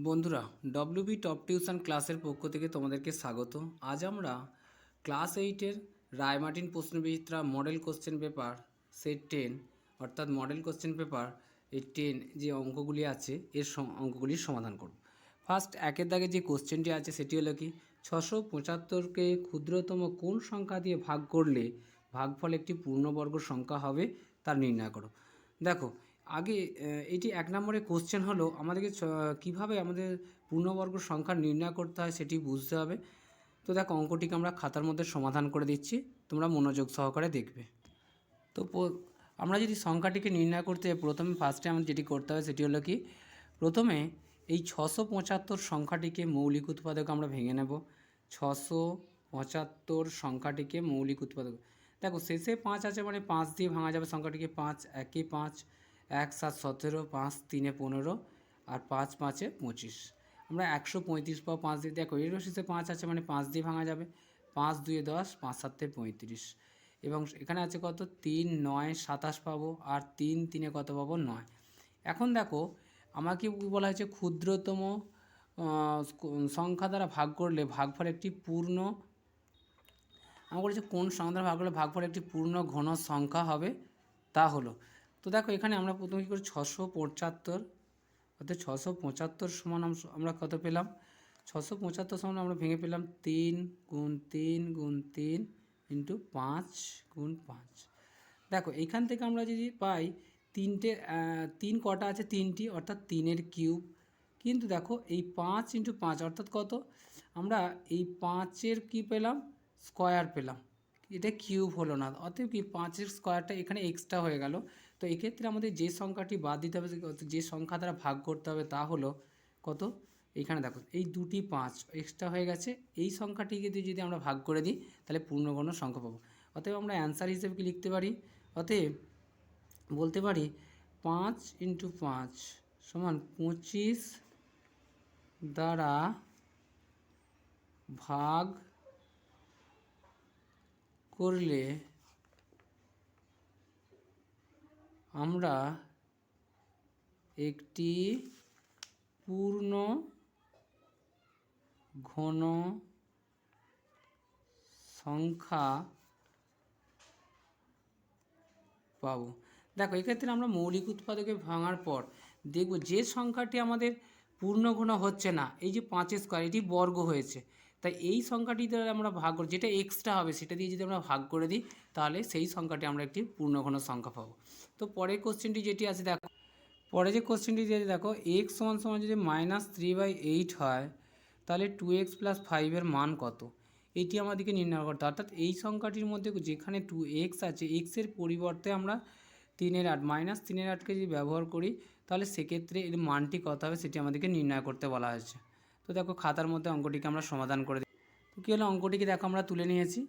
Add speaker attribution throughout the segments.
Speaker 1: বন্ধুরা, WB top tuition ক্লাসের পক্ষ থেকে তোমাদেরকে স্বাগত। আজ আমরা ক্লাস 8-এর রায়মার্টিন প্রশ্নবিচিত্রা মডেল কোশ্চেন পেপার সেট 10 অর্থাৎ মডেল কোশ্চেন পেপার এই 10 যে অঙ্কগুলি আছে এর অঙ্কগুলির সমাধান করব। ফার্স্ট একের দাগে যে কোশ্চেনটি আছে সেটি হলো কি 675কে ক্ষুদ্রতম কোন সংখ্যা দিয়ে ভাগ করলে ভাগফল একটি পূর্ণবর্গ সংখ্যা হবে তার নির্ণয় করো। দেখো, আগে এটি 1 নম্বরের কোশ্চেন হলো আমাদেরকে কীভাবে আমাদের পূর্ণবর্গ সংখ্যা নির্ণয় করতে হয় সেটি বুঝতে হবে। তো দেখো, অঙ্কটিকে আমরা খাতার মধ্যে সমাধান করে দিচ্ছি, তোমরা মনোযোগ সহকারে দেখবে। তো আমরা যদি সংখ্যাটিকে নির্ণয় করতে প্রথমে ফার্স্টে আমাদের যেটি করতে হবে সেটি হলো কি প্রথমে এই 675 সংখ্যাটিকে মৌলিক উৎপাদক আমরা ভেঙে নেব। 675 সংখ্যাটিকে মৌলিক উৎপাদক, দেখো শেষে 5 আছে মানে 5 দিয়ে ভাঙা যাবে সংখ্যাটিকে। 5 একে 5, 1 7 17, 5 3 15 আর 5 5 25। আমরা 135 পাবো 5 দিয়ে। দেখো এর শেষে 5 আছে মানে 5 দিয়ে ভাঙা যাবে। 5 2 10, 5 7 35 এবং এখানে আছে কত 3 9 27 পাবো আর 3 3 কত পাবো 9। এখন দেখো আমাকে বলা হয়েছে ক্ষুদ্রতম সংখ্যা দ্বারা ভাগ করলে ভাগফল একটি পূর্ণ, আমার বলেছে কোন সংখ্যা দ্বারা ভাগ করলে ভাগফল একটি পূর্ণ ঘন সংখ্যা হবে তা হলো। তো দেখো এখানে আমরা প্রথমে কী করি 675 অর্থাৎ 675 সমান আমরা কত পেলাম 675 সমান আমরা ভেঙে পেলাম 3 গুণ 3 গুণ 3 ইন্টু 5 গুণ 5। দেখো এইখান থেকে আমরা যদি পাই তিনটে 3 কটা আছে 3টি অর্থাৎ 3-এর কিউব। কিন্তু দেখো এই 5 ইন্টু 5 অর্থাৎ কত, আমরা এই 5-এর কী পেলাম স্কোয়ার পেলাম, এটা কিউব হলো না, অতএব কি 5-এর স্কোয়ারটা এখানে এক্সট্রা হয়ে গেল। তো এক্ষেত্রে আমাদের যে সংখ্যাটি বাদ দিতে হবে, যে সংখ্যা দ্বারা ভাগ করতে হবে তা হলো কত, এইখানে দেখো এই দুটি 5 এক্সট্রা হয়ে গেছে, এই সংখ্যাটিকে দিয়ে যদি আমরা ভাগ করে দিই তাহলে পূর্ণগণ সংখ্যা পাবো। অতএব আমরা অ্যান্সার হিসেবে কি লিখতে পারি, অতএব বলতে পারি 5 ইন্টু 5 সমান 25 দ্বারা ভাগ করলে আমরা একটি পূর্ণ ঘন সংখ্যা পাবো। দেখো এক্ষেত্রে আমরা মৌলিক উৎপাদকে ভাঙার পর দেখব যে সংখ্যাটি আমাদের পূর্ণ ঘন হচ্ছে না, এই যে 5-এর স্কোয়ার এটি বর্গ হয়েছে, তাই এই সংখ্যাটি দ্বারা আমরা ভাগ করি, যেটা এক্সট্রা হবে সেটা দিয়ে যদি আমরা ভাগ করে দিই তাহলে সেই সংখ্যাটি আমরা একটি পূর্ণঘন সংখ্যা পাবো। তো পরের কোশ্চেনটি যেটি আছে দেখো, পরে যে কোশ্চেনটি দিয়ে দেখো এক্স সমান সমান যদি -3/8 হয় তাহলে 2x + 5-এর মান কত, এটি আমাদেরকে নির্ণয় করতে। অর্থাৎ এই সংখ্যাটির মধ্যে যেখানে 2x আছে, এক্সের পরিবর্তে আমরা 3-এর 8 -3-এর 8কে যদি ব্যবহার করি তাহলে সেক্ষেত্রে এর মানটি কত হবে সেটি আমাদেরকে নির্ণয় করতে বলা হয়েছে। তো দেখো খাতার মধ্যে অঙ্কটিকে আমরা সমাধান করে দিই। তো কী হলো, অঙ্কটিকে দেখো আমরা তুলে নিয়েছি।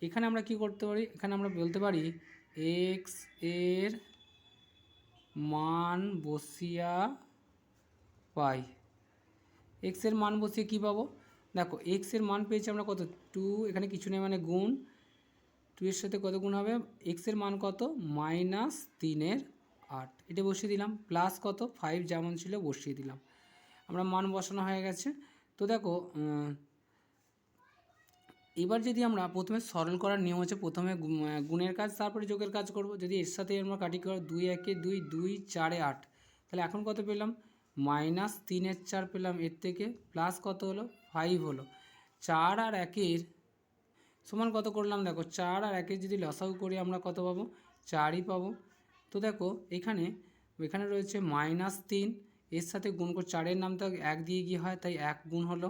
Speaker 1: এখানে আমরা কি করতে পারি, এখানে আমরা বলতে পারি এক্স এর মান বসিয়া পাই। এক্সের মান বসিয়ে কী পাবো, দেখো এক্সের মান পেয়েছি আমরা কত 2, এখানে কিছু নেই মানে গুণ 2-এর সাথে কত গুণ হবে, এক্সের মান কত -3-এর 8, এটা বসিয়ে দিলাম, প্লাস কত 5 যেমন ছিল বসিয়ে দিলাম, আমরা মান বসানো হয়ে গেছে। তো দেখো এবার যদি আমরা প্রথমে সরল করার নিয়ম হচ্ছে প্রথমে গুণের কাজ তারপরে যোগের কাজ করব। যদি এর সাথে আমরা কাটি করি 2 একে 2, 2 4 8, তাহলে এখন কত পেলাম -3-এর 4 পেলাম, এর থেকে প্লাস কত হলো 5 হলো, 4 আর 1-এর সমান কত করলাম, দেখো 4 আর 1-এর যদি লসাগু করি আমরা কত পাবো 4ই পাবো। তো দেখো এখানে রয়েছে -3, এর সাথে গুণ করে 4-এর নামটা 1 দিয়ে গিয়ে হয় তাই 1 গুণ হলো,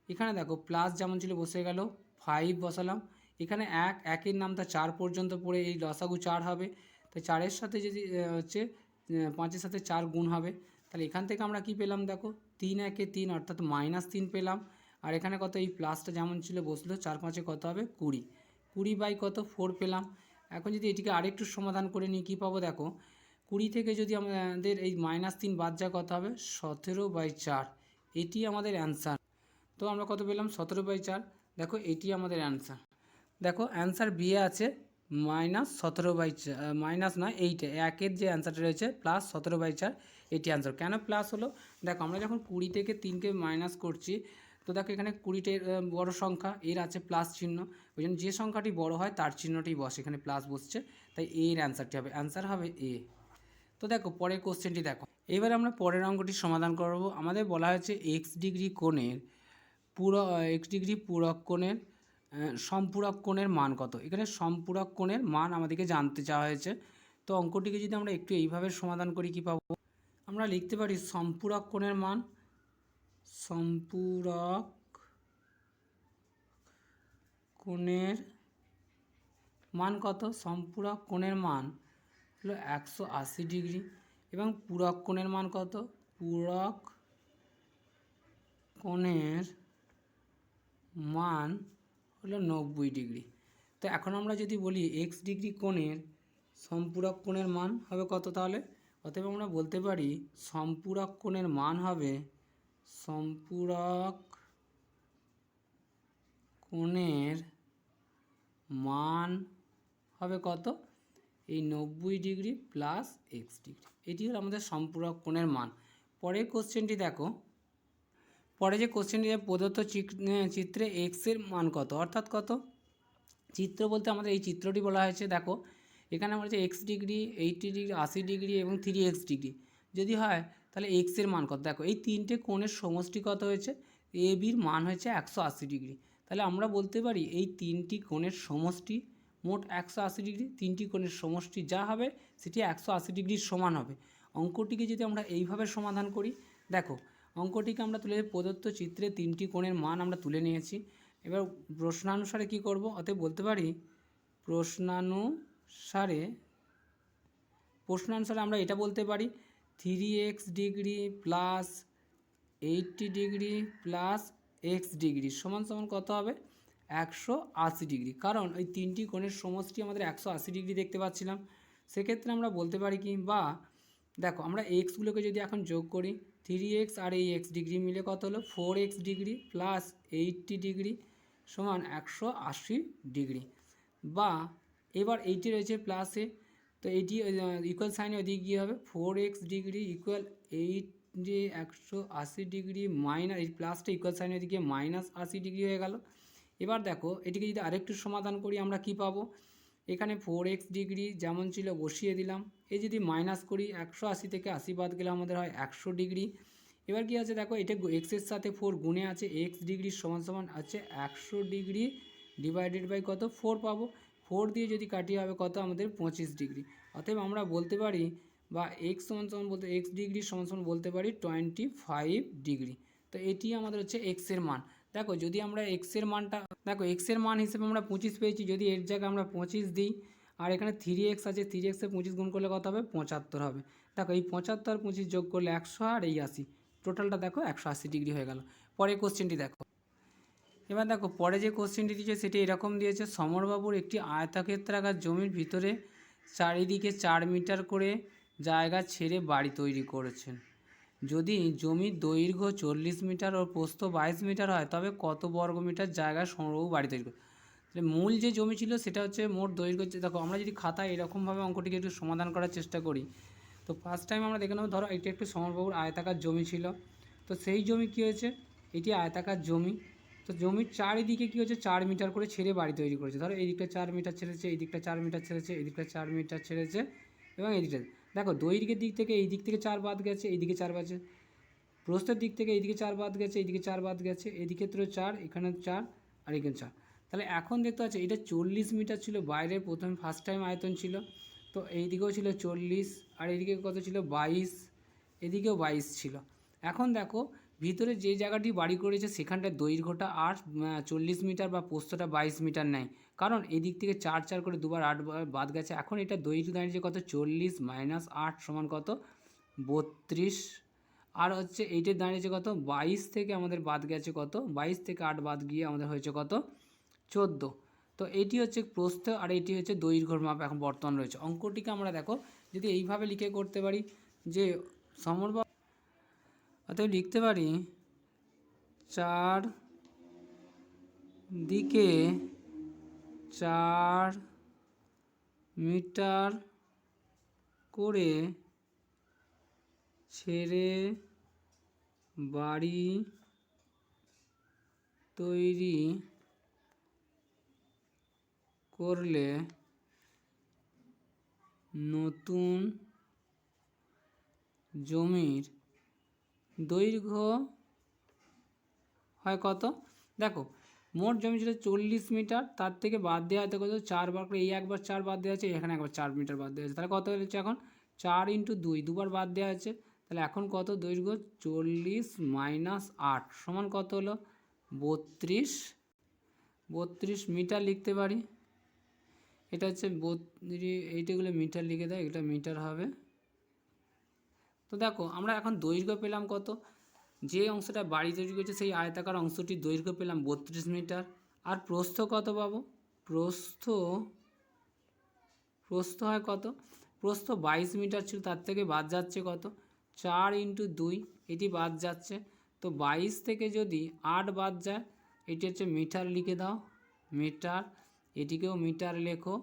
Speaker 1: এখানে দেখো প্লাস যেমন ছিল বসে গেল, 5 বসালাম, এখানে 1-1-এর নামটা 4 পর্যন্ত পড়ে এই লসাগু 4 হবে, তাই 4-এর সাথে যদি হচ্ছে 5-এর সাথে 4 গুণ হবে, তাহলে এখান থেকে আমরা কি পেলাম দেখো 3 1 3 অর্থাৎ -3 পেলাম, আর এখানে কত এই প্লাসটা যেমন ছিল বসলো, 4 5-এ কত হবে 20, 20 বাই কত 4 পেলাম। এখন যদি এটিকে আরেকটু সমাধান করে নিই কী পাবো, দেখো 20 থেকে যদি আমাদের এই -3 বাদ যায় কত হবে 17/4, এটি আমাদের অ্যান্সার। তো আমরা কত পেলাম 17/4, দেখো এটি আমাদের অ্যান্সার। দেখো অ্যান্সার বি এ আছে -17/4, মাইনাস নয় এইটা 1-এর যে অ্যান্সারটা রয়েছে +17/4, এটি অ্যান্সার। কেন প্লাস হলো, দেখো আমরা যখন 20 থেকে 3কে মাইনাস করছি, তো দেখো এখানে 20টা বড় সংখ্যা, এর আছে প্লাস চিহ্ন, ওই জন্য যে সংখ্যাটি বড় হয় তার চিহ্নটি বসে, এখানে প্লাস বসছে, তাই এর অ্যান্সারটি হবে, অ্যান্সার হবে এ। তো দেখো পরের কোশ্চেনটি দেখো, এবার আমরা পরের অঙ্কটি সমাধান করব। আমাদের বলা হয়েছে এক্স ডিগ্রি কোণের এক্স ডিগ্রি পূরক কোণের সম্পূরক কোণের মান কত। এখানে সম্পূরক কোণের মান আমাদেরকে জানতে চাওয়া হয়েছে। তো অঙ্কটিকে যদি আমরা একটু এইভাবে সমাধান করি কী পাবো, আমরা লিখতে পারি সম্পূরক কোণের মান, সম্পূরক কোণের মান কত, সম্পূরক কোণের মান হলো 180 ডিগ্রি এবং পূরক কোণের মান কত, পূরক কোণের মান হলো 90 ডিগ্রি। তো এখন আমরা যদি বলি এক্স ডিগ্রি কোণের সম্পূরক কোণের মান হবে কত, তাহলে অতএব আমরা বলতে পারি সম্পূরক কোণের মান হবে, সম্পূরক কোণের মান হবে কত, এই 90 ডিগ্রি প্লাস এক্স ডিগ্রি, এটি হলো আমাদের সম্পূরক কোণের মান। পরের কোশ্চেনটি দেখো, পরে যে কোশ্চেনটি প্রদত্ত চিত্রে এক্সের মান কত, অর্থাৎ কত, চিত্র বলতে আমাদের এই চিত্রটি বলা হয়েছে। দেখো এখানে আমরা যে এক্স ডিগ্রি, 80 ডিগ্রি, 80 ডিগ্রি এবং 3x ডিগ্রি যদি হয় তাহলে এক্সের মান কত, দেখো এই তিনটে কোণের সমষ্টি কত হয়েছে, এ বির মান হয়েছে 180 ডিগ্রি। তাহলে আমরা বলতে পারি এই তিনটি কোণের সমষ্টি মোট 180 ডিগ্রি, তিনটি কোণের সমষ্টি যা হবে সেটি 180 ডিগ্রির সমান হবে। অঙ্কটিকে যদি আমরা এইভাবে সমাধান করি, দেখো অঙ্কটিকে আমরা তুলে প্রদত্ত চিত্রে তিনটি কোণের মান আমরা তুলে নিয়েছি। এবার প্রশ্নানুসারে কি করব, অতএব বলতে পারি প্রশ্নানুসারে আমরা এটা বলতে পারি 3x degree plus 80 degree plus x degree সমান সমান কত হবে, 180 ডিগ্রি। কারণ ওই তিনটি কোণের সমষ্টি আমাদের 180 ডিগ্রি দেখতে পাচ্ছিলাম। সেক্ষেত্রে আমরা বলতে পারি কি, বা দেখো আমরা এক্সগুলোকে যদি এখন যোগ করি, 3x আর এই এক্স ডিগ্রি মিলে কত হলো 4x ডিগ্রি প্লাস 80 ডিগ্রি সমান 180 ডিগ্রি। বা এবার এইটি রয়েছে প্লাসে, তো এইটি ইকুয়াল সাইনে ওইদিকে গিয়ে হবে 4x ডিগ্রি ইকুয়াল 8 যে 180 ডিগ্রি মাইনাস এই প্লাসটা ইকুয়াল সাইনের দিকে -80 ডিগ্রি হয়ে গেল। এবার দেখো এটিকে যদি আরেকটু সমাধান করি আমরা কি পাবো, এখানে 4x ডিগ্রি যেমন ছিল বসিয়ে দিলাম, এই যদি মাইনাস করি 180 থেকে 80 বাদ গেলে আমাদের হয় 100 ডিগ্রি। এবার কি আছে দেখো, এটা এক্সের সাথে 4 গুণে আছে, এক্স ডিগ্রি সমান সমান আছে 100 ডিগ্রি ডিভাইডেড বাই কত 4 পাবো, 4 দিয়ে যদি কাটিয়ে হবে কত আমাদের 25 ডিগ্রি। অতএব আমরা বলতে পারি বা এক্স সমান সমান বলতে এক্স ডিগ্রি সমান সমান বলতে পারি 25 ডিগ্রি। তো এটি আমাদের হচ্ছে এক্সের মান। দেখো যদি আমরা এক্সের মানটা, দেখো এক্সের মান হিসেবে আমরা 25 পেয়েছি, যদি এর জায়গায় আমরা 25 দিই আর এখানে 3x আছে, 3x এ 25 গুণ করলে কত হবে 75 হবে। দেখো এই 75 আর 25 যোগ করলে 100 আর এই 80, টোটালটা দেখো 180 ডিগ্রি হয়ে গেল। পরের কোশ্চেনটি দেখো, এবার দেখো পরে যে কোশ্চেনটি দিয়েছে সেটি এরকম দিয়েছে, সমরবাবুর একটি আয়তক্ষেত্রাকার জমির ভিতরে চারিদিকে 4 মিটার করে জায়গা ছেড়ে বাড়ি তৈরি করেছেন। যদি জমির দৈর্ঘ্য 40 মিটার ও প্রস্থ 22 মিটার হয় তবে কত বর্গ মিটার জায়গায় সমরবাবু বাড়ি তৈরি করে। তাহলে মূল যে জমি ছিল সেটা হচ্ছে মোট দৈর্ঘ্য, দেখো আমরা যদি খাতায় এরকমভাবে অঙ্কটিকে একটু সমাধান করার চেষ্টা করি, তো ফার্স্ট টাইম আমরা দেখে নেব, ধরো এটি একটু সমরবাবুর আয়তাকার জমি ছিল, তো সেই জমি কী হয়েছে, এটি আয়তাকার জমি, তো জমির চারিদিকে কী হচ্ছে 4 মিটার করে ছেড়ে বাড়ি তৈরি করেছে। ধরো এই দিকটা 4 মিটার ছেড়েছে, এই দিকটা 4 মিটার ছেড়েছে, এই দিকটা 4 মিটার ছেড়েছে এবং এই দিকটা দেখো দৈর্ঘ্যের দিক থেকে এই দিক থেকে 4 বাদ গেছে, এই দিকে 4 বাজে, প্রস্থের দিক থেকে এইদিকে 4 বাদ গেছে, এইদিকে 4 বাদ গেছে, এই ক্ষেত্রেও 4, এখানে 4 আর এখানে 4। তাহলে এখন দেখতে পাচ্ছি এটা 40 মিটার ছিল বাইরের প্রথম ফার্স্ট টাইম আয়তন ছিল, তো এই দিকেও ছিল 40 আর এইদিকে কত ছিল 22, এদিকেও 22 ছিল। এখন দেখো ভিতরে যে জায়গাটি বাড়ি করেছে সেখানটার দৈর্ঘ্যটা আর 40 মিটার বা প্রস্থটা 22 মিটার নেয়, কারণ এই দিক থেকে 4 4 করে দুবার 8 বাদ গেছে। এখন এটা দৈর্ঘ্য দাঁড়িয়েছে কত 40 - 8 সমান কত 32, আর হচ্ছে এইটার দাঁড়িয়েছে কত 22 থেকে আমাদের বাদ গেছে কত 22 থেকে 8 বাদ গিয়ে আমাদের হয়েছে কত 14। তো এটি হচ্ছে প্রস্থ আর এটি হচ্ছে দৈর্ঘ্যর মাপ এখন বর্তমান রয়েছে। অঙ্কটিকে আমরা দেখো যদি এইভাবে লিখে করতে পারি যে সমরবাবু, অতএব লিখতে পারি 4 দিকে 4 মিটার করে ছেড়ে বাড়ি তৈরি করলে নতুন জমির দৈর্ঘ্য হয় কত? দেখো মোট জমি ছিল 40 মিটার, তার থেকে বাদ দেওয়া হয়তো কত 4 বার করে, এই একবার 4 বাদ দেওয়া আছে, এখানে একবার 4 মিটার বাদ দেওয়া আছে, তাহলে কত হচ্ছে এখন 4 × 2 দুবার বাদ দেওয়া আছে, তাহলে এখন কত দৈর্ঘ্য 40 - 8 সমান কত হলো 32 মিটার লিখতে পারি। এটা হচ্ছে এইটাগুলো মিটার লিখে দেয়, এটা মিটার হবে। তো দেখো আমরা এখন দৈর্ঘ্য পেলাম কত, যে অংশটা বাড়ি তৈরি করছে সেই আয়তাকার অংশটির দৈর্ঘ্য পেলাম 32 মিটার। আর প্রস্থ কত পাবো? প্রস্থ হয় কত? প্রস্থ 22 মিটার ছিল, তার থেকে বাদ যাচ্ছে কত 4 × 2, এটি বাদ যাচ্ছে। তো 22 থেকে যদি 8 বাদ যায়, এটি হচ্ছে মিটার লিখে দাও, মিটার, এটিকেও মিটার লেখো।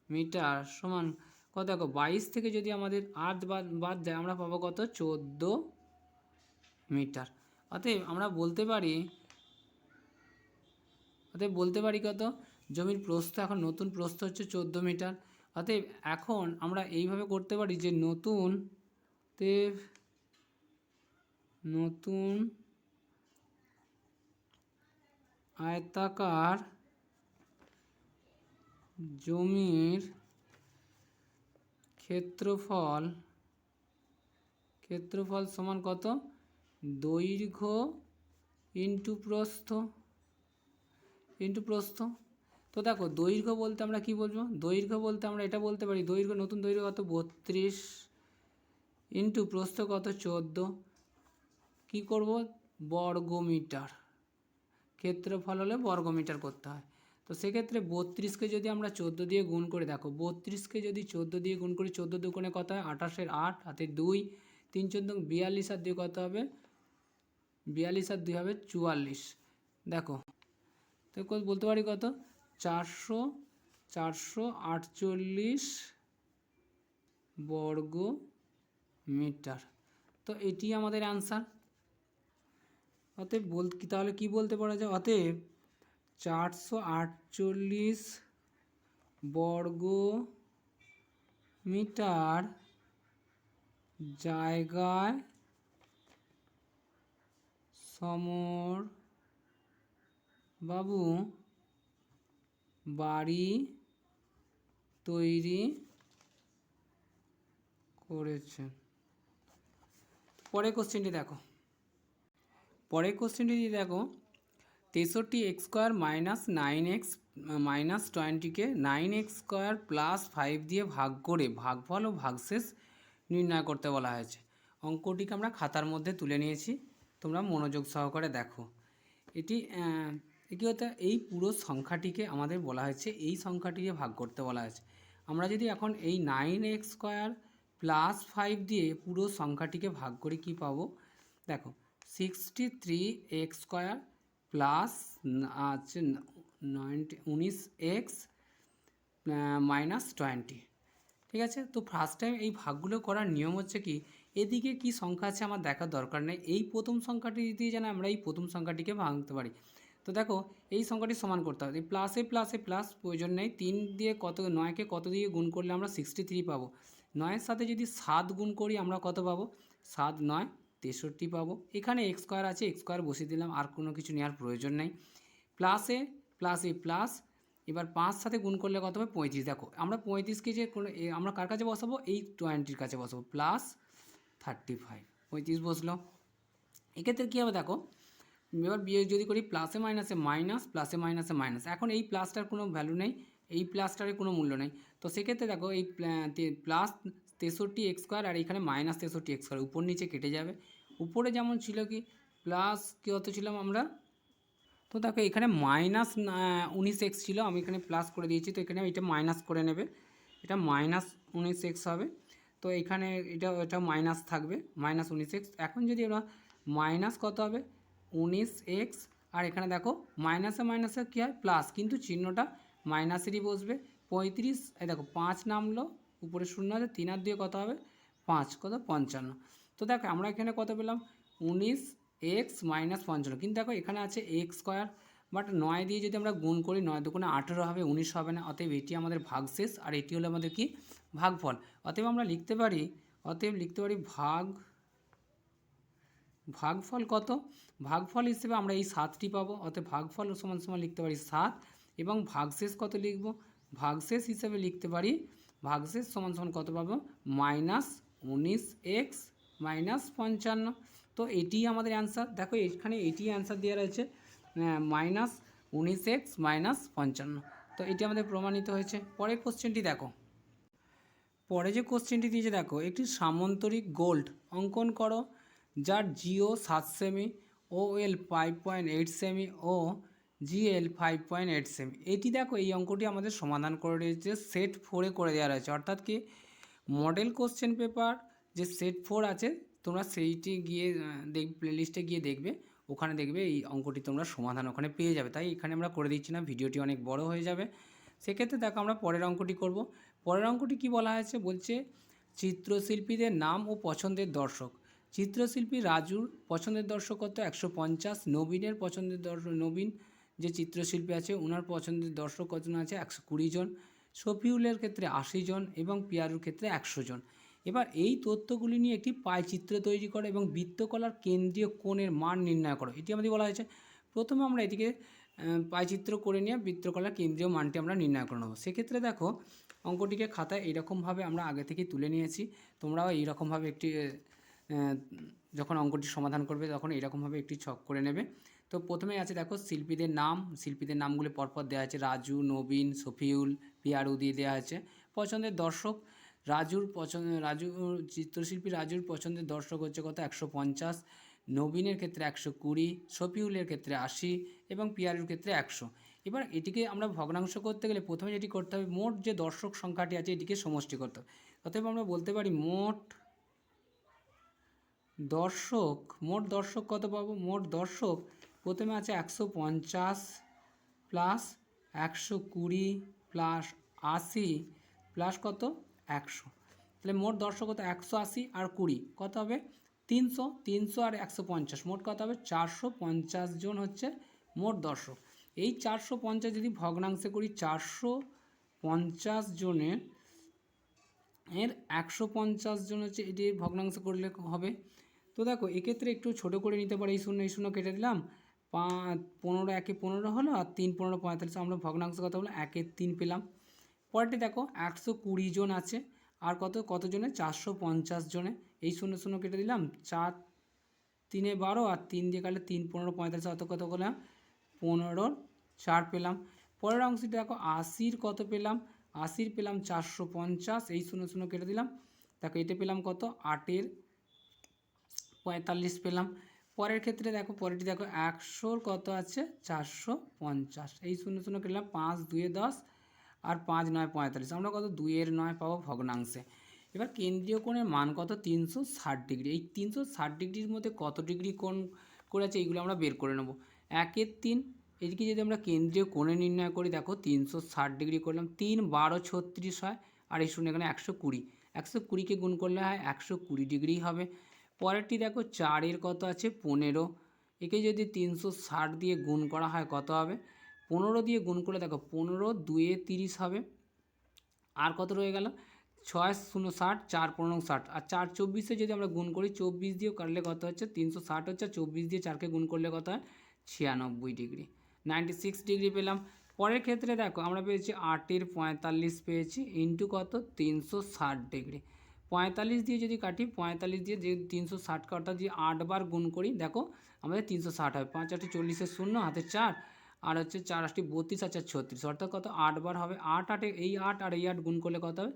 Speaker 1: মিটার সমান কত? দেখো 22 থেকে যদি আমাদের 8 বাদ যায়, আমরা পাবো কত 14 মিটার। অতএব আমরা বলতে পারি কত জমির প্রস্থ, এখন নতুন প্রস্থ হচ্ছে 14 মিটার। অতএব এখন আমরা এইভাবে করতে পারি যে নতুন আয়তাকার জমির ক্ষেত্রফল সমান কত? দৈর্ঘ্য ইন্টু প্রস্থ। তো দেখো দৈর্ঘ্য বলতে আমরা কি বলবো? দৈর্ঘ্য বলতে আমরা এটা বলতে পারি, দৈর্ঘ্য নতুন দৈর্ঘ্য কত 32 ইন্টু প্রস্থ কত 14, কি করব বর্গমিটার, ক্ষেত্রফল হলে বর্গমিটার করতে হয়। তো সেক্ষেত্রে 32কে যদি আমরা 14 দিয়ে গুণ করে, দেখো 32কে যদি 14 দিয়ে গুণ করি, 14 দুগুণে কত হয় 28 এর 8 হাতে 2, 3 × 4 = 42, আর 2 কত হবে 42 আর 2 হবে 44। দেখো তো বলতে পারি কত 448 বর্গ মিটার। তো এটি আমাদের অ্যান্সার। অতএব তাহলে কি বলতে পারা যায়? অতএব 448 বর্গ মিটার জায়গায় সমর বাবু বাড়ি তৈরি করেছেন। পরের কোশ্চেনটি দেখো, 63x² - 9x - 20কে 9x² + 5 দিয়ে ভাগ করে ভাগফল ও ভাগশেষ নির্ণয় করতে বলা হয়েছে। অঙ্কটিকে আমরা খাতার মধ্যে তুলে নিয়েছি, তোমরা মনোযোগ সহকারে দেখো। এটি হতে এই পুরো সংখ্যাটিকে আমাদের বলা হয়েছে, এই সংখ্যাটিকে ভাগ করতে বলা হয়েছে। আমরা যদি এখন এই 9x² + 5 দিয়ে পুরো সংখ্যাটিকে ভাগ করি, কি পাবো? দেখো 63x² প্লাস আছে 19x - 20, ঠিক আছে। তো ফার্স্ট টাইম এই ভাগগুলো করার নিয়ম হচ্ছে কি, এদিকে কি সংখ্যা আছে আমার দেখার দরকার নেই, এই প্রথম সংখ্যাটি দিয়ে যেন আমরা এই প্রথম সংখ্যাটিকে ভাঙতে পারি। তো দেখো এই সংখ্যাটি সমান করতে হবে, প্লাসে প্লাস প্রয়োজন নেই, 3 দিয়ে কত 9কে কত দিয়ে গুণ করলে আমরা 63 পাবো। 9-এর সাথে যদি 7 গুণ করি আমরা কত পাবো? 7 × 9 = 63 পাবো। এখানে x² আছে, x² বসিয়ে দিলাম, আর কোনো কিছু নেওয়ার প্রয়োজন নেই। প্লাসে প্লাস, এবার 5 সাথে গুণ করলে কত হবে 35। দেখো আমরা 35কে যে আমরা কার কাছে বসাবো? এই 20-র কাছে বসাবো, প্লাস 35, 35 বসলো। এক্ষেত্রে কী হবে দেখো, এবার বিয়োগ যদি করি প্লাসে মাইনাসে মাইনাস, প্লাসে মাইনাসে মাইনাস, এখন এই প্লাসটার কোনো ভ্যালু নেই, এই প্লাসটার কোনো মূল্য নেই। তো সেক্ষেত্রে দেখো এই প্লাস 63x² আর এখানে মাইনাস 63x², উপর নিচে কেটে যাবে। উপরে যেমন ছিল কি প্লাস কী হতে ছিলাম আমরা, তো দেখো এখানে মাইনাস 19x ছিল, আমি এখানে প্লাস করে দিয়েছি, তো এখানে এটা মাইনাস করে নেবে, এটা মাইনাস 19x হবে। তো এখানে এটা মাইনাস থাকবে, মাইনাস 19x। এখন যদি আমরা মাইনাস কত হবে 19x, আর এখানে দেখো মাইনাসে মাইনাসে কী হয় প্লাস, কিন্তু চিহ্নটা মাইনাসেরই বসবে। 35, এই দেখো 5 নামলো, উপরে 0 আছে, 3 আর 2 কত হবে 5, কত 55। তো দেখো আমরা এখানে কত পেলাম 19x মাইনাস 55, কিন্তু দেখো এখানে আছে এক্স স্কোয়ার, বাট 9 দিয়ে যদি আমরা গুণ করি 9 দুগুণে 18 হবে, 19 হবে না। অতএব এটি আমাদের ভাগশেষ আর এটি হলো আমাদের কি ভাগফল। অতএব আমরা লিখতে পারি ভাগফল কত, ভাগফল হিসেবে আমরা এই 7টি পাবো। অতএব ভাগফল সমান সমান লিখতে পারি 7, এবং ভাগশেষ কত লিখব, ভাগশেষ হিসেবে লিখতে পারি ভাগশেষ সমান সমান কত পাবো -19x মাইনাস 55। তো এটি আমাদের অ্যান্সার। দেখো এখানে এটি অ্যান্সার দেওয়া রয়েছে -19x মাইনাস 55। তো এটি আমাদের প্রমাণিত হয়েছে। পরের কোশ্চেনটি দেখো, পরে যে কোশ্চেনটি দিয়েছে দেখো, একটি সামান্তরিক গোল্ড অঙ্কন করো যার জিও 7 সেমি, ওএল 5.8 সেমি ও জিএল 5.8 সেমি। এটি দেখো এই অঙ্কটি আমাদের সমাধান করে রয়েছে সেট 4-এ করে দেওয়া রয়েছে, অর্থাৎ কি মডেল কোশ্চেন পেপার যে সেট 4 আছে তোমরা সেইটি গিয়ে প্লেলিস্টে গিয়ে দেখবে, ওখানে দেখবে এই অঙ্কটি তোমরা সমাধান ওখানে পেয়ে যাবে। তাই এখানে আমরা করে দিচ্ছি না, ভিডিওটি অনেক বড় হয়ে যাবে। সেক্ষেত্রে দেখো আমরা পরের অঙ্কটি করব। পরের অঙ্কটি কি বলা হয়েছে, বলছে চিত্রশিল্পীদের নাম ও পছন্দের দর্শক। চিত্রশিল্পী রাজুর পছন্দের দর্শক কত 150, নবীনের পছন্দের দর্শক, নবীন যে চিত্রশিল্পী আছে ওনার পছন্দের দর্শক কতজন আছে 120 জন, শফিউলের ক্ষেত্রে 80 জন এবং পিয়ারুর ক্ষেত্রে 100 জন। এবার এই তথ্যগুলি নিয়ে একটি পাইচিত্র তৈরি করো এবং বৃত্তকলার কেন্দ্রীয় কোণের মান নির্ণয় করো। এটি আমাদের বলা হয়েছে। প্রথমে আমরা এটিকে পাইচিত্র করে নিয়ে বৃত্তকলার কেন্দ্রীয় মানটি আমরা নির্ণয় করে নেব। সেক্ষেত্রে দেখো অঙ্কটিকে খাতায় এইরকমভাবে আমরা আগে থেকে তুলে নিয়েছি, তোমরাও এইরকমভাবে একটি যখন অঙ্কটি সমাধান করবে তখন এইরকমভাবে একটি ছক করে নেবে। তো প্রথমে আছে দেখো শিল্পীদের নাম, শিল্পীদের নামগুলি পরপর দেওয়া আছে, রাজু, নবীন, শফিউল, পিয়ারু দিয়ে দেওয়া আছে। পছন্দের দর্শক, রাজু চিত্রশিল্পী রাজুর পছন্দের দর্শক হচ্ছে কত 150, নবীনের ক্ষেত্রে 120, শফিউলের ক্ষেত্রে 80 এবং পিয়ারুর ক্ষেত্রে 100। এবার এটিকে আমরা ভগ্নাংশ করতে গেলে প্রথমে যেটি করতে হবে, মোট যে দর্শক সংখ্যাটি আছে এটিকে সমষ্টি করতে হবে। অতএব আমরা বলতে পারি মোট দর্শক কত পাবো, মোট দর্শক প্রথমে আছে 150 প্লাস 120 প্লাস 80 প্লাস কত 100, তাহলে মোট দর্শক কত 180 আর 20 কত হবে 300 আর 150 মোট কত হবে 450 জন হচ্ছে মোট দর্শক। এই 450 যদি ভগ্নাংশে করি 450 জনের 150 জন হচ্ছে এটি ভগ্নাংশ করলে হবে। তো দেখো এক্ষেত্রে একটু ছোট করে নিতে পারি, এই শূন্য কেটে দিলাম, 15 একে 15 হলো আর 3 15 45, আমরা ভগ্নাংশ কত হলো 1/3 পেলাম। পরেরটি দেখো 120 জন আছে আর কত জনে 450 জনে, এই শূন্য কেটে দিলাম, 4 3 12 আর 3 দিয়ে কাটলে 3 15 45, অত কত করলাম 15 4 পেলাম। পরের অংশটি দেখো 80 কত পেলাম, 80 পেলাম 450, এই শূন্য কেটে দিলাম, দেখো এটা পেলাম কত 8 45 পেলাম। পরের ক্ষেত্রে দেখো পরেরটি দেখো 100 কত আছে 450, এই শূন্য কেটে 5 2 10 আর 5 9 45, আমরা কত 2 এর 9 পাবো ভগ্নাংশে। এবার কেন্দ্রীয় কোণের মান কত 360 ডিগ্রি। এই 360 ডিগ্রির মধ্যে কত ডিগ্রি কোণ করে আছে এইগুলো আমরা বের করে নেব। 1/3 এদিকে যদি আমরা কেন্দ্রীয় কোণে নির্ণয় করি, দেখো 360 ডিগ্রি করলাম, 3 12 36 হয় আর এই শূন্য এখানে 120, 120কে গুণ করলে হয় 120 ডিগ্রি হবে। পরেরটি দেখো 4 কত আছে 15, একে যদি 360 দিয়ে গুণ করা হয় কত হবে 15 দিয়ে গুণ করলে দেখো 15 2 30 হবে, আর কত রয়ে গেল 6 0 60, 4 15 60 আর 4 24 যদি আমরা গুণ করি 24 দিয়ে কাটলে কত হচ্ছে 360 হচ্ছে, 24 দিয়ে 4কে গুণ করলে কত হয় 96 ডিগ্রি, 96 ডিগ্রি পেলাম। পরের ক্ষেত্রে দেখো আমরা পেয়েছি 8 45 পেয়েছি ইন্টু কত 360 ডিগ্রি, 45 দিয়ে যদি কাটি 45 দিয়ে যে 360 অর্থাৎ যদি 8 বার গুণ করি দেখো আমাদের 360 হবে, 5 8 40 শূন্য হাতে 4 আর হচ্ছে 4 8 32 আর 4 36, অর্থাৎ কত 8 বার হবে, 8 8 এই 8 আর এই 8 গুণ করলে কত হবে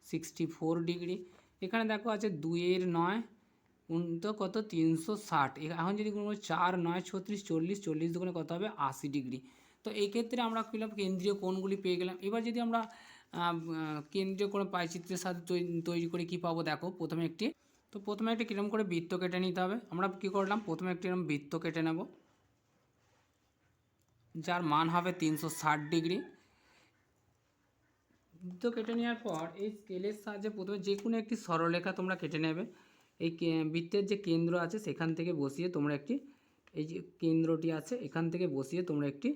Speaker 1: 64 ডিগ্রি। এখানে দেখো আছে 2 এর 9 তো কত 360, এখন যদি গুণ করি 4 9 36 40, 40 দুগুণে কত হবে 80 ডিগ্রি। তো এই ক্ষেত্রে আমরা পেলাম কেন্দ্রীয় কোণগুলি পেয়ে গেলাম। এবার যদি আমরা কেন্দ্রীয় কোনো পাইচিত্রের সাথে তৈরি করে কি পাবো দেখো, প্রথমে একটি কীরকম করে বৃত্ত কেটে নিতে হবে। আমরা কি করলাম প্রথমে একটি এরকম বৃত্ত কেটে নেব যার মান হবে 360 ডিগ্রি। বৃত্ত কেটে নেওয়ার পর এই স্কেলের সাহায্যে প্রথমে যে কোনো একটি সরলরেখা তোমরা কেটে নেবে এই বৃত্তের যে কেন্দ্র আছে সেখান থেকে বসিয়ে তোমরা একটি, এই যে কেন্দ্রটি আছে এখান থেকে বসিয়ে তোমরা একটি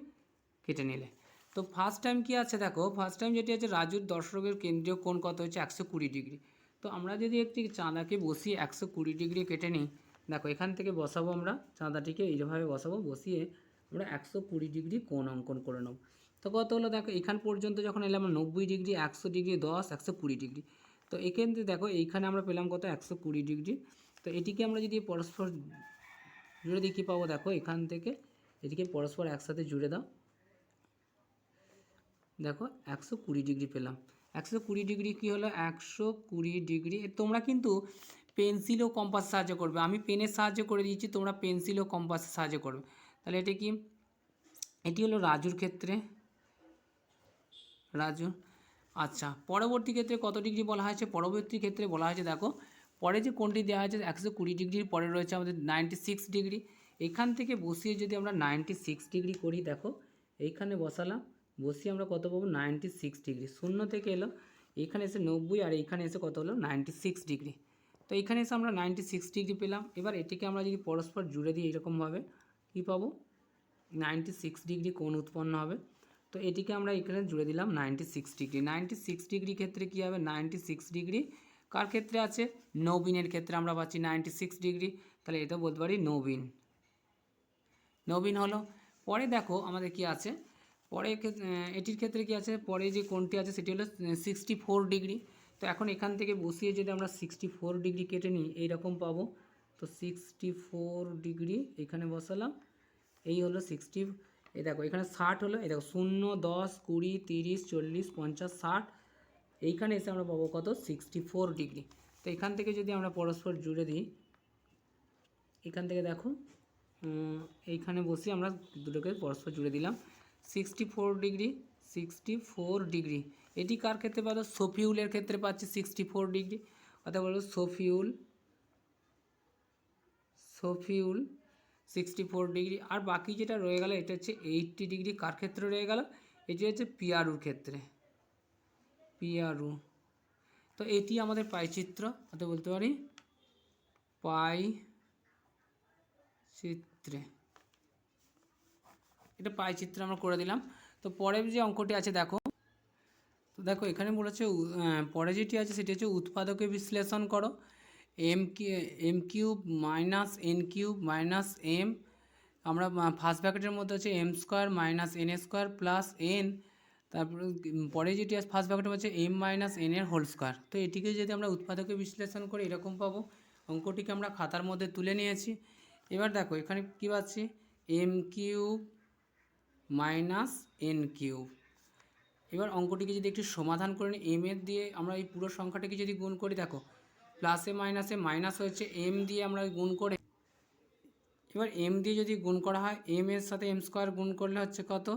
Speaker 1: কেটে নিলে। তো ফার্স্ট টাইম কি আছে দেখো, ফার্স্ট টাইম যেটি আছে রাজুর দর্শকের কেন্দ্রীয় কোণ কত হচ্ছে 120 ডিগ্রি। তো আমরা যদি একটি চাঁদাকে বসিয়ে 120 ডিগ্রি কেটে নিই, দেখো এখান থেকে বসাবো আমরা চাঁদাটিকে এইভাবে বসাবো, বসিয়ে আমরা 120 ডিগ্রি কোণ অঙ্কন করে নেব। তো কত হলো দেখো, এখান পর্যন্ত যখন এলাম আমরা 90 ডিগ্রি, 100 ডিগ্রি, 10, 120 ডিগ্রি। তো এখান থেকে দেখো এইখানে আমরা পেলাম কত 120 ডিগ্রি। তো এটিকে আমরা যদি পরস্পর জুড়ে দিই কী পাবো দেখো, এখান থেকে এটিকে পরস্পর একসাথে জুড়ে দাও, দেখো 120 ডিগ্রি পেলাম। 120 ডিগ্রি কী হলো, 120 ডিগ্রি। তোমরা কিন্তু পেন্সিল ও কম্পাস সাহায্য করবে, আমি পেনের সাহায্য করে দিয়েছি, তোমরা পেন্সিল ও কম্পাসের সাহায্য করবে। তাহলে এটা কি, এটি হলো রাজুর ক্ষেত্রে, রাজু। আচ্ছা, পরবর্তী ক্ষেত্রে কত ডিগ্রি বলা হয়েছে, পরবর্তী ক্ষেত্রে বলা হয়েছে দেখো, পরে যে কোণটি দেওয়া হয়েছে 120 ডিগ্রির পরে রয়েছে আমাদের 96 ডিগ্রি। এখান থেকে বসিয়ে যদি আমরা 96 ডিগ্রি করি, দেখো এইখানে বসালাম, বসিয়ে আমরা কত পাবো 96 ডিগ্রি। শূন্য থেকে এলো, এইখানে এসে 90 আর এইখানে এসে কত হলো 96 ডিগ্রি। তো এইখানে এসে আমরা 96 ডিগ্রি পেলাম। এবার এটিকে আমরা যদি পরস্পর জুড়ে দিই এরকমভাবে কী পাবো, 96 ডিগ্রি কোণ উৎপন্ন হবে। তো এটিকে আমরা এখানে জুড়ে দিলাম 96 ডিগ্রি। 96 ডিগ্রি ক্ষেত্রে কী হবে, 96 ডিগ্রি কার ক্ষেত্রে আছে, নবীনের ক্ষেত্রে আমরা পাচ্ছি 96 ডিগ্রি। তাহলে এটা বলতে পারি নবীন, নবীন হলো। পরে দেখো আমাদের কি আছে, পরে এটির ক্ষেত্রে কি আছে, পরে যে কোণটি আছে সেটি হলো 64 ডিগ্রি। তো এখন এখান থেকে বসিয়ে যদি আমরা 64 ডিগ্রি কেটে নিই এইরকম পাবো। তো 64 ডিগ্রি এখানে বসালাম, এই হলো 60। এই দেখো এখানে 60 হলো, এই দেখো 0, 10, 20, 30, 40, 50, 60, এইখানে এসে আমরা পাবো কত 64 ডিগ্রি। তো এখান থেকে যদি আমরা পরস্পর জুড়ে দিই, এখান থেকে দেখো এইখানে বসে আমরা দুটোকে পরস্পর জুড়ে দিলাম 64 ডিগ্রি, 64 ডিগ্রি। এটি কার ক্ষেত্রে পাবো, সফিউলের ক্ষেত্রে পাচ্ছি 64 ডিগ্রি, অর্থাৎ বলবো সফিউল, সফিউল 64 ডিগ্রি। আর বাকি যেটা রয়ে গেল এটা হচ্ছে 80 ডিগ্রি, কার ক্ষেত্রে রয়ে গেল, এটি হচ্ছে পিয়ারুর ক্ষেত্রে, পিয়ারু। তো এটি আমাদের পাই চিত্র, অর্থাৎ বলতে পারি পাই চিত্রে, এটা পাই চিত্র আমরা করে দিলাম। তো পরের যে অঙ্কটি আছে দেখো, তো দেখো এখানে বলেছে পরে যেটি আছে সেটি হচ্ছে উৎপাদকে বিশ্লেষণ করো। M cube minus N cube minus M, আমরা ফার্স্ট ব্র্যাকেটের মধ্যে হচ্ছে M square minus N square plus N, তারপরে পরে যেটি আছে ফার্স্ট ব্র্যাকেটে হচ্ছে এম মাইনাস এন এর হোল স্কোয়ার। তো এটিকে যদি আমরা উৎপাদকে বিশ্লেষণ করি এরকম পাবো। অঙ্কটিকে আমরা খাতার মধ্যে তুলে নিয়েছি। এবার দেখো এখানে কী পাচ্ছি, M cube minus N cube. এবার অঙ্কটিকে যদি একটু সমাধান করে নিই, এম এর দিয়ে আমরা এই পুরো সংখ্যাটিকে যদি গুণ করি, দেখো প্লাসে মাইনাসে মাইনাস হয়েছে, এম দিয়ে আমরা গুণ করে, এবার এম দিয়ে যদি গুণ করা হয়, এম এর সাথে এম স্কোয়ার গুণ করলে হচ্ছে কত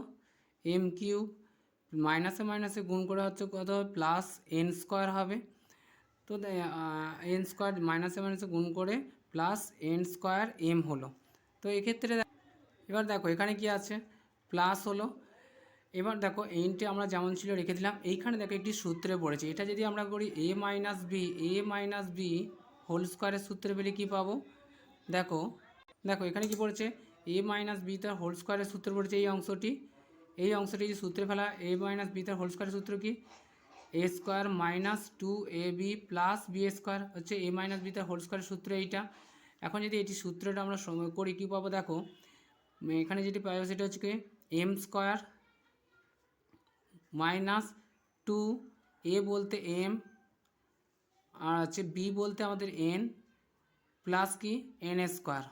Speaker 1: এম কিউব, মাইনাসে মাইনাসে গুণ করে হচ্ছে কত প্লাস এন স্কোয়ার হবে। তো এন স্কোয়ার মাইনাসে মাইনাসে গুণ করে প্লাস এন স্কোয়ার এম হলো। তো এক্ষেত্রে এবার দেখো এখানে কি আছে, প্লাস হলো। এবার দেখো এনটি আমরা যেমন ছিল রেখে দিলাম, এইখানে দেখো একটি সূত্রে পড়েছে, এটা যদি আমরা করি এ মাইনাস বি হোল স্কোয়ারের সূত্রে পেলে কী পাবো, দেখো দেখো এখানে কি পড়েছে, এ মাইনাস বি তার হোল স্কোয়ারের সূত্র পড়েছে এই অংশটি, এই অংশটি যে সূত্রে ফেলা, এ মাইনাস বি তার হোল স্কোয়ারের সূত্র কি, A square minus 2ab plus B square হচ্ছে এ মাইনাস বি তার হোল স্কোয়ারের সূত্র এইটা। এখন যদি এটি সূত্রটা আমরা করি কী পাবো, দেখো এখানে যেটি পাবো সেটা হচ্ছে কি এম স্কোয়ার মাইনাস 2, এ বলতে এম আর হচ্ছে বি বলতে আমাদের এন প্লাস কি এন স্কোয়ার,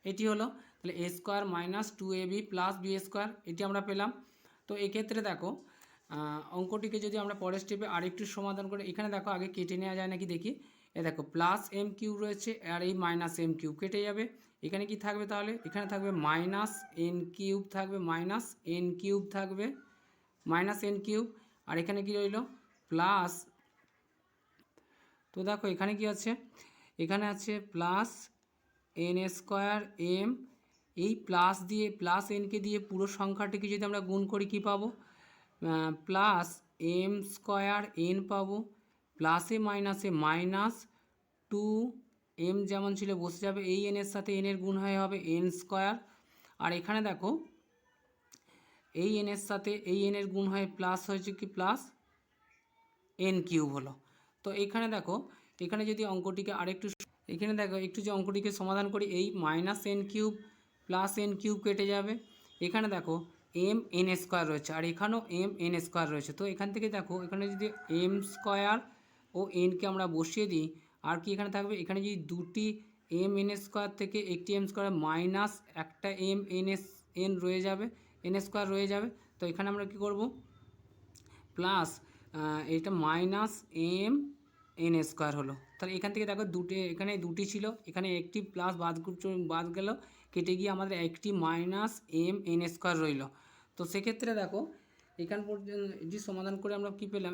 Speaker 1: এটি হলো। তাহলে A square minus 2ab plus B square এটি আমরা পেলাম। তো এক্ষেত্রে দেখো অঙ্কটিকে যদি আমরা পরের স্টেপে আরেকটু সমাধান করে, এখানে দেখো আগে কেটে নেওয়া যায় নাকি দেখি, এ দেখো প্লাস এম কিউব রয়েছে আর এই মাইনাস এম কিউব কেটে যাবে, এখানে কি থাকবে তাহলে, এখানে থাকবে মাইনাস এন কিউব থাকবে, মাইনাস এন কিউব থাকবে, মাইনাস এন কিউব, আর এখানে কি রইল প্লাস। তো দেখো এখানে কি আছে, এখানে আছে প্লাস এন স্কোয়ার এম, এই প্লাস দিয়ে প্লাস এনকে দিয়ে পুরো সংখ্যাটিকে যদি আমরা গুণ করি কী পাবো, প্লাস এম স্কোয়ার এন পাবো, প্লাসে মাইনাসে মাইনাস 2 এম যেমন ছিল বসে যাবে, এই এনের সাথে এনের গুণ হয়ে হবে এন স্কোয়ার। আর এখানে দেখো এই এনের সাথে এই এনের গুণ হয়ে প্লাস হয়েছে কি প্লাস এন কিউব হলো। তো এখানে দেখো এখানে যদি অঙ্কটিকে আরেকটু এখানে দেখো একটু যে অঙ্কটিকে সমাধান করি, এই minus N cube plus N cube কেটে যাবে। এখানে দেখো এম এন স্কোয়ার রয়েছে আর এখানেও এম এন স্কোয়ার রয়েছে। তো এখান থেকে দেখো এখানে যদি এম স্কোয়ার ও এনকে আমরা বসিয়ে দিই, আর কি এখানে থাকবে, এখানে যদি দুটি এম এন স্কোয়ার থেকে একটি এম স্কোয়ার মাইনাস একটা এম এন রয়ে যাবে, এন স্কোয়ার রয়ে যাবে। তো এখানে আমরা কি করব, প্লাস এটা মাইনাস এম এন স্কোয়ার হলো। তাহলে এখান থেকে দেখো এখানে দুটি ছিল, এখানে একটি প্লাস বাদ গেল, কেটে গিয়ে আমাদের একটি মাইনাস এম এন স্কোয়ার রইল। তো সেক্ষেত্রে দেখো এখান পর্যন্ত এটি সমাধান করে আমরা কি পেলাম,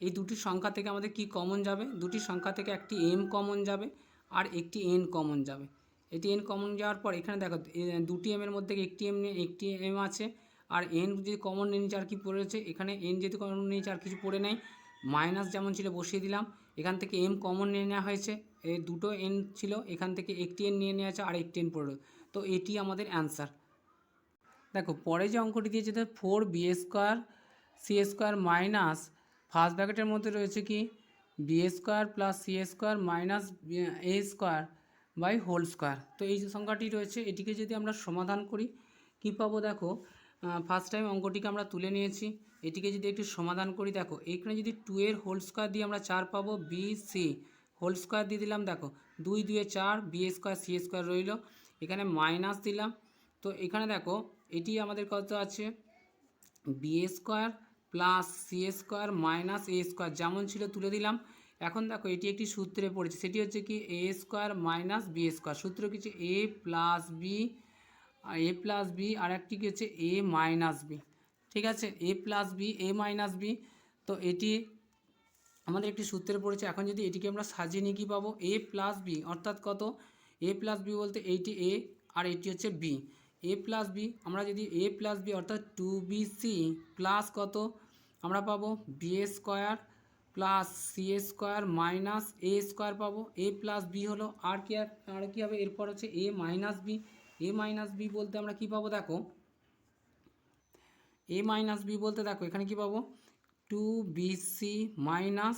Speaker 1: এই দুটি সংখ্যা থেকে আমাদের কি কমন যাবে, দুটি সংখ্যা থেকে একটি এম কমন যাবে আর একটি এন কমন যাবে। এটি এন কমন যাওয়ার পর এখানে দেখো দুটি এমের মধ্যে একটি এম আছে, আর এন যদি কমন নিয়ে নিচ্ছে আর কি পড়েছে, এখানে এন যেহেতু কমন নিয়েছে আর কিছু পড়ে নেই, মাইনাস যেমন ছিল বসিয়ে দিলাম। এখান থেকে এম কমন নিয়ে নেওয়া হয়েছে, এই দুটো এন ছিল, এখান থেকে একটি এন নিয়ে নেওয়া আছে আর একটি এন পড়লো। তো এটি আমাদের অ্যান্সার। দেখো পরে যে অঙ্কটি দিয়েছে four B square C square minus first ব্র্যাকেটের মধ্যে রয়েছে কি B square plus C square minus A square by whole square. তো এই যে সংখ্যাটি রয়েছে এটিকে যদি আমরা সমাধান করি কি পাবো, দেখো ফার্স্ট টাইম অঙ্কটিকে আমরা তুলে নিয়েছি, এটিকে যদি একটু সমাধান করি দেখো এখানে যদি 2 এর হোল স্কোয়ার দিয়ে আমরা 4 পাবো, বি সি হোল স্কোয়ার দিয়ে দিলাম, দেখো 2 2 4 বি স্কোয়ার সি স্কোয়ার রইল, এখানে মাইনাস দিলাম। তো এখানে দেখো এটি আমাদের কত আছে, B square plus C square minus A square যেমন ছিল তুলে দিলাম। এখন দেখো এটি একটি সূত্রে পড়েছে, সেটি হচ্ছে কি A square minus B square, সূত্র কি হচ্ছে এ প্লাস বি আর একটি কি হচ্ছে এ মাইনাস বি। ঠিক আছে, A plus B A minus B. তো এটি আমাদের একটি সূত্রে পড়েছে। এখন যদি এটিকে আমরা সাজিয়ে নিয়ে কী পাবো, এ প্লাস বি অর্থাৎ কত, এ প্লাস বি বলতে এইটি এ আর এটি হচ্ছে বি, এ প্লাস বি আমরা যদি এ প্লাস বি অর্থাৎ 2bc প্লাস কত আমরা পাবো B square plus C square minus A square পাবো, এ প্লাস বি হলো। আর কি হবে এরপর হচ্ছে A minus B, A minus B বলতে আমরা কি পাবো, দেখো এ মাইনাস বি বলতে দেখো এখানে কি পাবো 2bc minus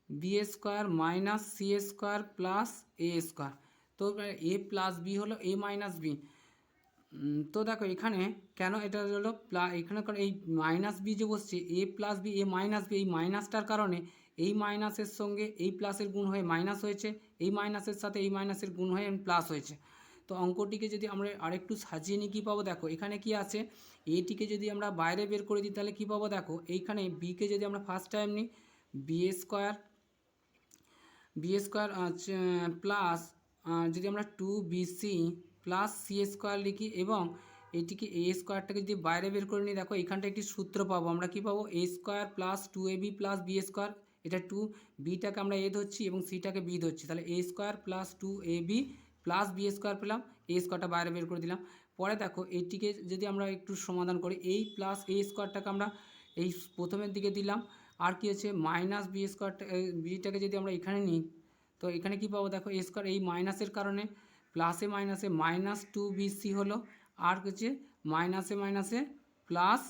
Speaker 1: B square minus C square plus A square. তো এ প্লাস বি হলো এ মাইনাস বি। তো দেখো এখানে কেন এটা হলো এখানে কারণ এই মাইনাস বি যে বসছে এ plus B A minus B, এই মাইনাসটার কারণে এই মাইনাসের সঙ্গে এই প্লাসের গুণ হয়ে মাইনাস হয়েছে, এই মাইনাসের সাথে এই মাইনাসের গুণ হয়ে প্লাস হয়েছে। তো অঙ্কটিকে যদি আমরা আরেকটু সাজিয়ে নিই কী পাবো, দেখো এখানে কি আছে, এটিকে যদি আমরা বাইরে বের করে দিই তাহলে কী পাবো, দেখো এইখানে বিকে যদি আমরা ফার্স্ট টাইম নিই বি স্কোয়ার প্লাস যদি আমরা 2bc প্লাস সি স্কোয়ার লিখি এবং এটিকে এ স্কোয়ারটাকে যদি বাইরে বের করে নিই, দেখো এখানটা একটি সূত্র পাবো, আমরা কি পাবো A square plus 2ab plus B square, এটা 2 বিটাকে আমরা এ ধরছি এবং সিটাকে বি ধরছি, তাহলে A square plus 2ab plus B square পেলাম, এ স্কোয়ারটা বাইরে বের করে দিলাম। পরে দেখো এইটিকে যদি আমরা একটু সমাধান করি, এই প্লাস এ স্কোয়ারটাকে আমরা এই প্রথমের দিকে দিলাম, আর কি হচ্ছে মাইনাস বি স্কোয়ারটা বিটাকে যদি আমরা এখানে নিই তো এখানে কি পাবো, দেখো এ স্কোয়ার এই মাইনাসের কারণে প্লাসে মাইনাসে মাইনাস 2bc হলো, আর হচ্ছে মাইনাসে প্লাস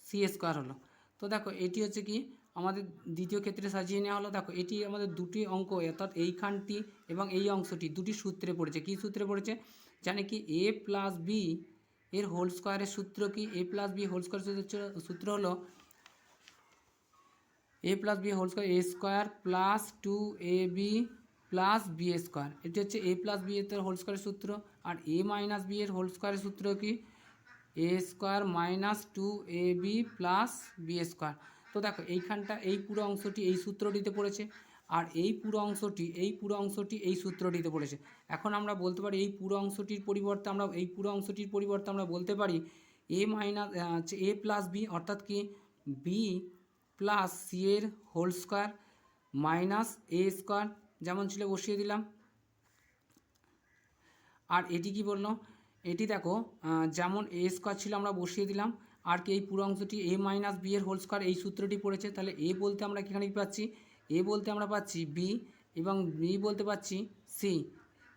Speaker 1: সি স্কোয়ার হলো। তো দেখো এটি হচ্ছে কি আমাদের দ্বিতীয় ক্ষেত্রে সাজিয়ে নেওয়া হলো। দেখো এটি আমাদের দুটি অঙ্ক অর্থাৎ এইখানটি এবং এই অংশটি দুটি সূত্রে পড়েছে। কি সূত্রে পড়েছে জানে কি এ প্লাস বি এর হোল স্কোয়ারের সূত্র কি, A plus B whole square সূত্র হলো A plus B whole square A square plus 2ab plus B square, এটি হচ্ছে এ প্লাস বি এর হোল স্কোয়ারের সূত্র। আর এ মাইনাস বি এর হোল স্কোয়ারের সূত্র কি A square minus 2ab plus B square. তো দেখো এইখানটা এই পুরো অংশটি এই সূত্রটিতে পড়েছে, আর এই পুরো অংশটি এই সূত্রটিতে পড়েছে। এখন আমরা বলতে পারি এই পুরো অংশটির পরিবর্তে আমরা বলতে পারি এ মাইনাস এ প্লাস বি অর্থাৎ কি বি প্লাস সি এর whole square minus A square যেমন ছিল বসিয়ে দিলাম। আর এটি কি বললো, এটি দেখো যেমন এ স্কোয়ার ছিল আমরা বসিয়ে দিলাম, আর কি এই পুরো অংশটি এ মাইনাস বি এর হোল স্কোয়ার এই সূত্রটি পড়েছে, তাহলে এ বলতে আমরা এখানে কি পাচ্ছি, এ বলতে আমরা পাচ্ছি বি এবং বি বলতে পারছি সি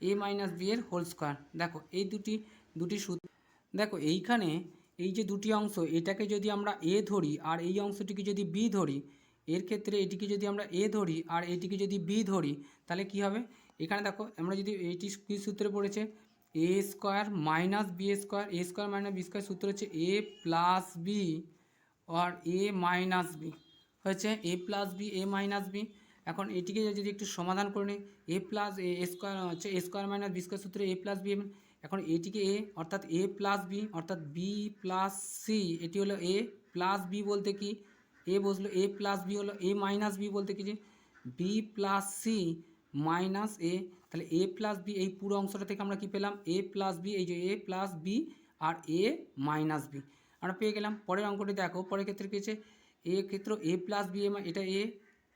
Speaker 1: এ মাইনাস বি এর হোল স্কোয়ার। দেখো এই দুটি সূত্র, দেখো এইখানে এই যে দুটি অংশ, এটাকে যদি আমরা এ ধরি আর এই অংশটিকে যদি বি ধরি, এর ক্ষেত্রে এটিকে যদি আমরা এ ধরি আর এটিকে যদি বি ধরি, তাহলে কি হবে? এখানে দেখো আমরা যদি এইটি কী সূত্রে পড়েছে, এ square minus B square, A square minus B square সূত্র হচ্ছে A plus B R A minus B, হয়েছে এ plus B A minus B. এখন এটিকে যদি একটু সমাধান করে নিই, এ প্লাস এ স্কোয়ার হচ্ছে এ স্কোয়ার মাইনাস বি স্কোয়ার সূত্রে এ প্লাস বি, এখন এটিকে এ অর্থাৎ এ প্লাস বি অর্থাৎ বি প্লাস সি, এটি হলো এ প্লাস বি বলতে কি এ বসলো, এ প্লাস বি হলো এ মাইনাস বি বলতে কি যে বি প্লাস সি মাইনাস এ। তাহলে এ প্লাস বি এই পুরো অংশটা থেকে আমরা কি পেলাম? এ প্লাস বি, এই যে এ plus B R A minus B আমরা পেয়ে গেলাম। পরের অঙ্কটি দেখো, পরের ক্ষেত্রে কী হচ্ছে, এ ক্ষেত্র এ প্লাস বি, এটা এ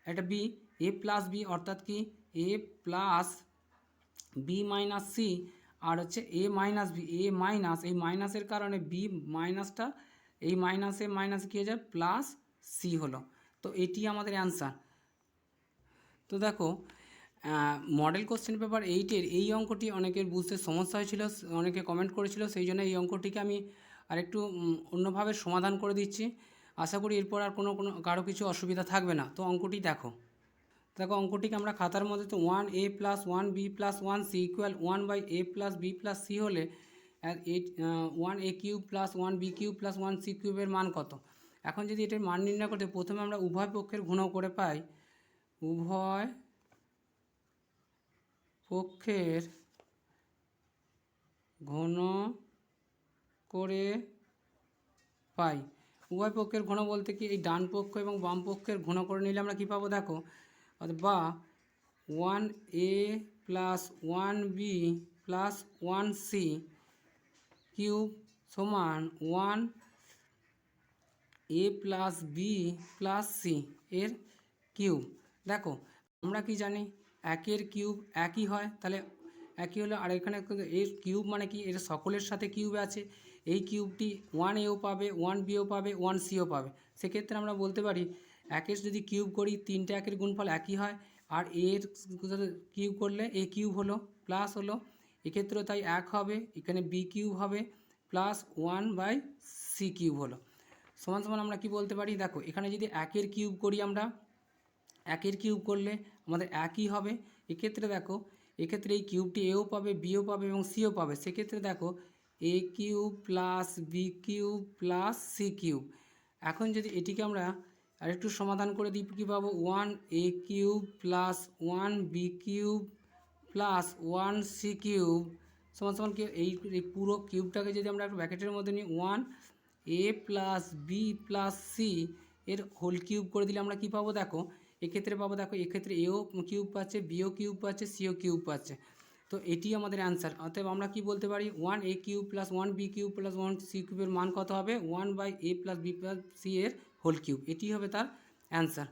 Speaker 1: এটা বি, এ প্লাস বি অর্থাৎ কি A plus B minus C, আর হচ্ছে A minus B A minus, এই মাইনাসের কারণে বি মাইনাসটা এই মাইনাসে মাইনাস কী হয়ে যায় প্লাস সি হলো। তো এটি আমাদের অ্যান্সার। তো দেখো মডেল কোশ্চেন পেপার 8-এর এই অঙ্কটি অনেকের বুঝতে সমস্যা হয়েছিল, অনেকে কমেন্ট করেছিল, সেই জন্য এই অঙ্কটিকে আমি আরেকটু অন্যভাবে সমাধান করে দিচ্ছি। আশা করি এরপর আর কোনো কারো কিছু অসুবিধা থাকবে না। তো অঙ্কটি দেখো, অঙ্কটিকে আমরা খাতার মধ্যে তো 1a plus 1b plus 1c equal 1/a plus b plus c হলে 1a cube plus 1b cube plus 1c কিউবের মান কত? এখন যদি এটার মান নির্ণয় করতে প্রথমে আমরা উভয় পক্ষের ঘন করে পাই, উভয় পক্ষের ঘন করে পাই। উভয় পক্ষের ঘন বলতে কি এই ডান পক্ষ এবং বাম পক্ষের ঘন করে নিলে আমরা কী পাবো দেখো, বা 1a plus 1b plus 1c cube সমান 1a plus B plus C এর কিউব। দেখো আমরা কি জানি একের কিউব একই হয়, তাহলে একই হলো, আর এখানে এর কিউব মানে কি এর সকলের সাথে কিউব আছে, এই কিউবটি 1aও পাবে 1bও পাবে 1cও পাবে। সেক্ষেত্রে আমরা বলতে পারি একের যদি কিউব করি 3টে একের গুণফল একই হয়, আর এর কিউব করলে এ কিউব হলো প্লাস হলো, এক্ষেত্রেও তাই এক হবে, এখানে বি কিউব হবে প্লাস 1/সি কিউব হলো সমান সমান আমরা কি বলতে পারি, দেখো এখানে যদি একের কিউব করি আমরা, একের কিউব করলে আমাদের একই হবে। এক্ষেত্রে দেখো এক্ষেত্রে এই কিউবটি এও পাবে বিও পাবে এবং সিও পাবে, সেক্ষেত্রে দেখো A cube plus B cube plus C cube. এখন যদি এটিকে আমরা আরেকটু সমাধান করে দিই কী পাবো, 1a cube plus 1b cube plus 1c cube সমান সমান কি এই পুরো কিউবটাকে যদি আমরা একটু ব্র্যাকেটের মধ্যে নিই 1a plus B plus C এর হোল কিউব করে দিলে আমরা কি পাবো দেখো, এক্ষেত্রে পাবো দেখো এক্ষেত্রে এও কিউব পাচ্ছে বিও কিউব পাচ্ছে সিও কিউব পাচ্ছে। তো এটি আমাদের অ্যান্সার। অতএব আমরা কি বলতে পারি 1a cube plus 1b cube plus 1c কিউবের মান কত হবে 1/a plus b plus C এর হোল কিউব, এটি হবে তার অ্যান্সার।